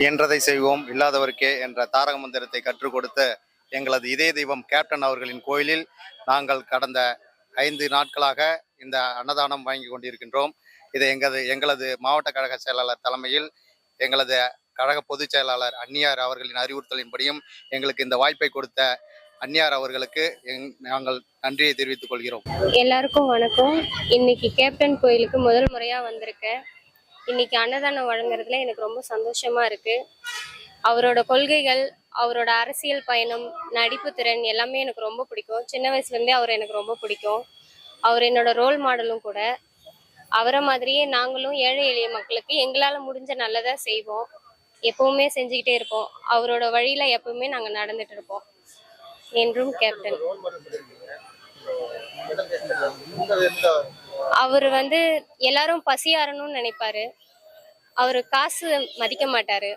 இயன்றதை செய்வோம் இல்லாதவருக்கே என்ற தாரக மந்திரத்தை கற்றுக் கொடுத்த எங்களது இதய தெய்வம் கேப்டன் அவர்களின் கோயிலில் நாங்கள் கடந்த 5 நாட்களாக இந்த அன்னதானம் வாங்கி கொண்டிருக்கின்றோம். இதை எங்களது மாவட்ட கழக செயலாளர் தலைமையில் எங்களது கழக பொதுச் செயலாளர் அந்நியார் அவர்களின் அறிவுறுத்தலின்படியும் எங்களுக்கு இந்த வாய்ப்பை கொடுத்த அந்நியார் அவர்களுக்கு நாங்கள் நன்றியை தெரிவித்துக் கொள்கிறோம். எல்லாருக்கும் வணக்கம். இன்னைக்கு கேப்டன் கோயிலுக்கு முதல் முறையா வந்திருக்கேன். இன்னைக்கு அன்னதானம் வழங்குறதுல எனக்கு ரொம்ப சந்தோஷமா இருக்கு. அவரோட கொள்கைகள், அவரோட அரசியல் பயணம், நடிப்பு திறன் எல்லாமே எனக்கு ரொம்ப பிடிக்கும். சின்ன வயசுலேருந்தே அவர் எனக்கு ரொம்ப பிடிக்கும். அவர் என்னோட ரோல் மாடலும் கூட. அவரை மாதிரியே நாங்களும் ஏழை எளிய மக்களுக்கு எங்களால் முடிஞ்ச நல்லதாக செய்வோம். எப்பவுமே செஞ்சுக்கிட்டே இருப்போம். அவரோட வழியில எப்பவுமே நாங்கள் நடந்துட்டு இருப்போம். என்றும் கேப்டன். அவர் எல்லாரும் பசியாறணும்னு நினைப்பாரு. அவரு காசு மதிக்க மாட்டாரு.